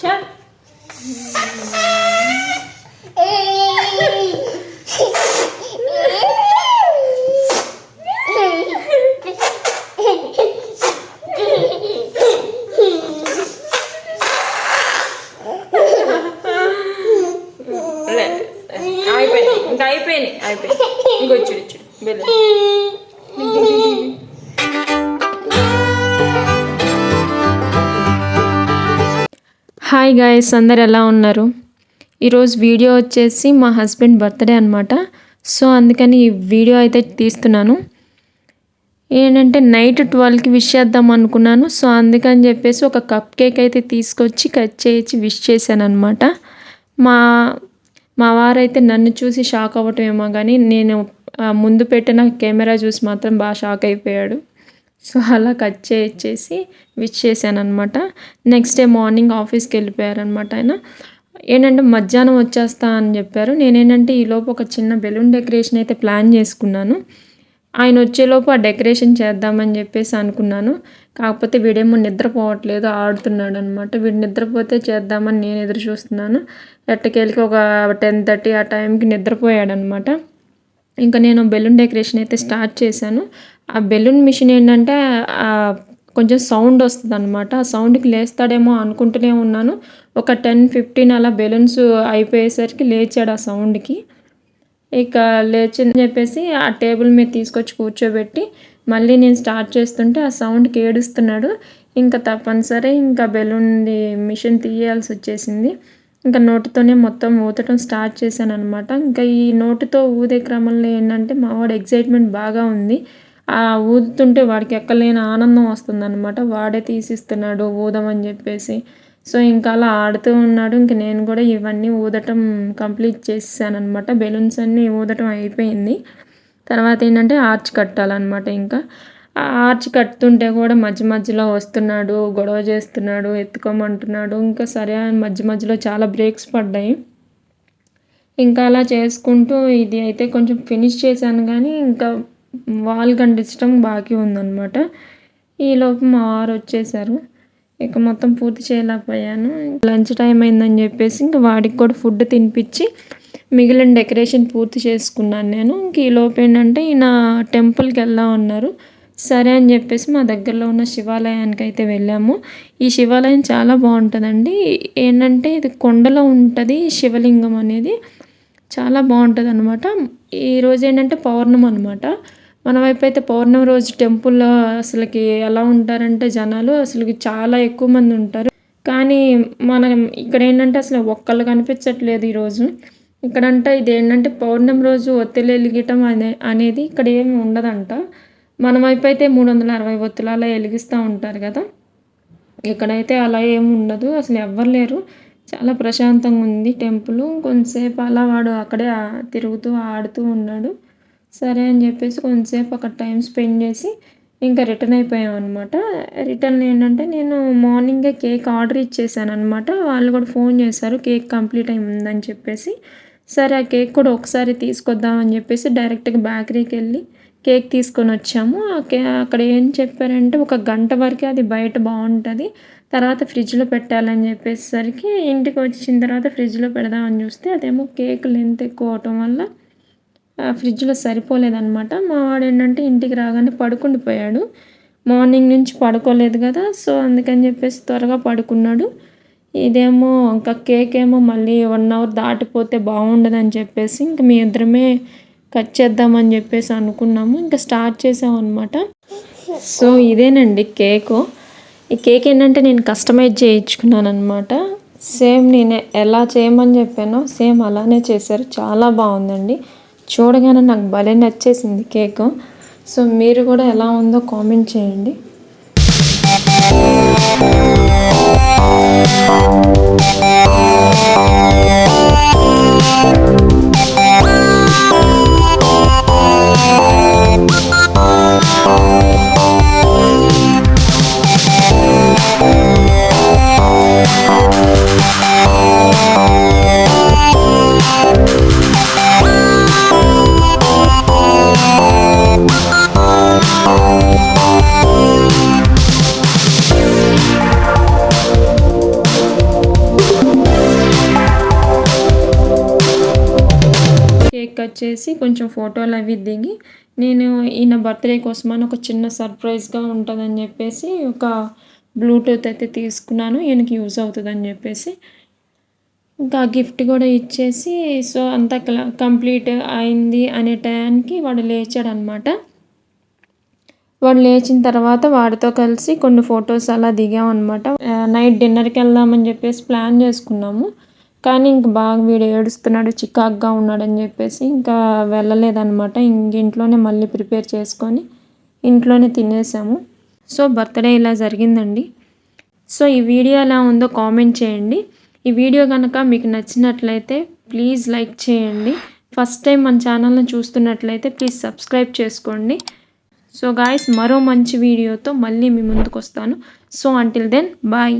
చల్ అయిపోయింది ఇంకొచ్చుడు ఇచ్చుడు వెళ్ళి. హాయ్ గాయ్స్, అందరు ఎలా ఉన్నారు? ఈరోజు వీడియో వచ్చేసి మా హస్బెండ్ బర్త్డే అనమాట. సో అందుకని ఈ వీడియో అయితే తీస్తున్నాను. ఏంటంటే నైట్ 12కి విష్ చేద్దాం అనుకున్నాను. సో అందుకని చెప్పేసి ఒక కప్ కేక్ అయితే తీసుకొచ్చి కట్ చేయించి విష్ చేశాను అనమాట. మా వారైతే నన్ను చూసి షాక్ అవ్వటమేమో కానీ నేను ముందు పెట్టిన కెమెరా చూసి మాత్రం బాగా షాక్ అయిపోయాడు. సో అలా కట్ చేసి విష్ చేశాను అనమాట. నెక్స్ట్ డే మార్నింగ్ ఆఫీస్కి వెళ్ళిపోయారనమాట. ఆయన ఏంటంటే మధ్యాహ్నం వచ్చేస్తా అని చెప్పారు. నేనేంటంటే ఈలోపు ఒక చిన్న బెలూన్ డెకరేషన్ అయితే ప్లాన్ చేసుకున్నాను. ఆయన వచ్చేలోపు ఆ డెకరేషన్ చేద్దామని చెప్పేసి అనుకున్నాను. కాకపోతే వీడేమో నిద్రపోవట్లేదు, ఆడుతున్నాడు అనమాట. వీడు నిద్రపోతే చేద్దామని నేను ఎదురు చూస్తున్నాను. ఎట్టకేళ్ళకి ఒక 10:30 ఆ టైంకి నిద్రపోయాడనమాట. ఇంకా నేను బెలూన్ డెకరేషన్ అయితే స్టార్ట్ చేశాను. ఆ బెలూన్ మిషన్ ఏంటంటే కొంచెం సౌండ్ వస్తుంది అనమాట. ఆ సౌండ్కి లేస్తాడేమో అనుకుంటూనే ఉన్నాను. ఒక 10-15 అలా బెలూన్స్ అయిపోయేసరికి లేచాడు ఆ సౌండ్కి. ఇక లేచిందని చెప్పేసి ఆ టేబుల్ మీద తీసుకొచ్చి కూర్చోబెట్టి మళ్ళీ నేను స్టార్ట్ చేస్తుంటే ఆ సౌండ్కి ఏడుస్తున్నాడు. ఇంకా తప్పనిసరి ఇంకా బెలూన్ మిషన్ తీయాల్సి వచ్చేసింది. ఇంకా నోటితోనే మొత్తం ఊదటం స్టార్ట్ చేశాను అనమాట. ఇంకా ఈ నోటితో ఊదే క్రమంలో ఏంటంటే మా వాడు ఎగ్జైట్మెంట్ బాగా ఉంది. ఆ ఊదుతుంటే వాడికి ఎక్కలేని ఆనందం వస్తుంది అనమాట. వాడే తీసిస్తున్నాడు ఊదమని చెప్పేసి. సో ఇంకా అలా ఆడుతూ ఉన్నాడు. ఇంక నేను కూడా ఇవన్నీ ఊదటం కంప్లీట్ చేసేసాను అనమాట. బెలూన్స్ అన్నీ ఊదటం అయిపోయింది. తర్వాత ఏంటంటే ఆర్చ్ కట్టాలన్నమాట. ఇంకా ఆ ఆర్చ్ కట్టుతుంటే కూడా మధ్యలో వస్తున్నాడు, గొడవ చేస్తున్నాడు, ఎత్తుకోమంటున్నాడు. ఇంకా సరే మధ్యలో చాలా బ్రేక్స్ పడ్డాయి. ఇంకా అలా చేసుకుంటూ ఇది అయితే కొంచెం ఫినిష్ చేశాను కానీ ఇంకా వాల్ కంటించడం బాకీ ఉందన్నమాట. ఈలోపు మా వారు వచ్చేసారు. ఇక మొత్తం పూర్తి చేయలేకపోయాను. లంచ్ టైం అయిందని చెప్పేసి ఇంకా వాడికి కూడా ఫుడ్ తినిపించి మిగిలిన డెకరేషన్ పూర్తి చేసుకున్నాను నేను. ఇంక ఈలోపు ఏంటంటే ఈయన టెంపుల్కి వెళ్దాం అన్నారు. సరే అని చెప్పేసి మా దగ్గరలో ఉన్న శివాలయానికి అయితే వెళ్ళాము. ఈ శివాలయం చాలా బాగుంటుందండి. ఏంటంటే ఇది కొండలో ఉంటుంది. శివలింగం అనేది చాలా బాగుంటుంది అనమాట. ఈరోజు ఏంటంటే పౌర్ణమి అనమాట. మన వైపు అయితే పౌర్ణమి రోజు టెంపుల్లో అసలుకి ఎలా ఉంటారంటే జనాలు అసలుకి చాలా ఎక్కువ మంది ఉంటారు. కానీ మనం ఇక్కడ ఏంటంటే అసలు ఒక్కళ్ళు కనిపించట్లేదు ఈరోజు. ఇక్కడంటే ఇది ఏంటంటే పౌర్ణమి రోజు ఒత్తిళ్ళు వెలిగటం అనేది ఇక్కడ ఏమి ఉండదంట. మన వైపు అయితే 360 ఒత్తులు అలా వెలిగిస్తూ ఉంటారు కదా. ఇక్కడైతే అలా ఏమి ఉండదు, అసలు ఎవ్వరు లేరు. చాలా ప్రశాంతంగా ఉంది టెంపుల్. కొంతసేపు అలా వాడు అక్కడే తిరుగుతూ ఆడుతూ ఉన్నాడు. సరే అని చెప్పేసి కొంతసేపు అక్కడ టైం స్పెండ్ చేసి ఇంకా రిటర్న్ అయిపోయాం అనమాట. రిటర్న్ ఏంటంటే నేను మార్నింగే కేక్ ఆర్డర్ ఇచ్చేసాను అనమాట. వాళ్ళు కూడా ఫోన్ చేశారు కేక్ కంప్లీట్ అయిందని చెప్పేసి. సరే ఆ కేక్ కూడా ఒకసారి తీసుకొద్దామని చెప్పేసి డైరెక్ట్గా బేకరీకి వెళ్ళి కేక్ తీసుకొని వచ్చాము. అక్కడ ఏం చెప్పారంటే 1 గంట వరకు అది బయట బాగుంటుంది, తర్వాత ఫ్రిడ్జ్లో పెట్టాలని చెప్పేసరికి ఇంటికి వచ్చిన తర్వాత ఫ్రిడ్జ్లో పెడదామని చూస్తే అదేమో కేక్ లెంత్ ఎక్కువ అవటం వల్ల ఫ్రిడ్జ్లో సరిపోలేదన్నమాట. మా వాడు ఏంటంటే ఇంటికి రాగానే పడుకుండిపోయాడు. మార్నింగ్ నుంచి పడుకోలేదు కదా. సో అందుకని చెప్పేసి త్వరగా పడుకున్నాడు. ఇదేమో ఇంకా కేక్ ఏమో మళ్ళీ 1 అవర్ దాటిపోతే బాగుండదని చెప్పేసి ఇంక మీ ఇద్దరమే కట్ చేద్దామని చెప్పేసి అనుకున్నాము. ఇంకా స్టార్ట్ చేసామన్నమాట. సో ఇదేనండి కేకు. ఈ కేక్ ఏంటంటే నేను కస్టమైజ్ చేయించుకున్నాను అనమాట. సేమ్ నేను ఎలా చేయమని చెప్పానో సేమ్ అలానే చేశారు. చాలా బాగుందండి. చూడగానే నాకు భలే నచ్చేసింది కేకు. సో మీరు కూడా ఎలా ఉందో కామెంట్ చేయండి. వచ్చేసి కొంచెం ఫోటోలు అవి దిగి నేను ఈయన బర్త్డే కోసమని ఒక చిన్న సర్ప్రైజ్గా ఉంటుందని చెప్పేసి ఒక బ్లూటూత్ అయితే తీసుకున్నాను, ఈయనకి యూజ్ అవుతుందని చెప్పేసి. ఇంకా గిఫ్ట్ కూడా ఇచ్చేసి సో అంతా కంప్లీట్ అయింది అనే టైంకి వాడు లేచాడనమాట. వాడు లేచిన తర్వాత వాడితో కలిసి కొన్ని ఫొటోస్ అలా దిగామన్నమాట. నైట్ డిన్నర్కి వెళ్దామని చెప్పేసి ప్లాన్ చేసుకున్నాము, కానీ ఇంక బాగా వీడు ఏడుస్తున్నాడు, చికాగ్గా ఉన్నాడని చెప్పేసి ఇంకా వెళ్ళలేదన్నమాట. ఇంట్లోనే మళ్ళీ ప్రిపేర్ చేసుకొని ఇంట్లోనే తినేసాము. సో బర్త్డే ఇలా జరిగిందండి. సో ఈ వీడియో ఎలా ఉందో కామెంట్ చేయండి. ఈ వీడియో కనుక మీకు నచ్చినట్లయితే ప్లీజ్ లైక్ చేయండి. ఫస్ట్ టైం మన ఛానల్ని చూస్తున్నట్లయితే ప్లీజ్ సబ్స్క్రైబ్ చేసుకోండి. సో గాయ్స్, మరో మంచి వీడియోతో మళ్ళీ మీ ముందుకు వస్తాను. So until then bye.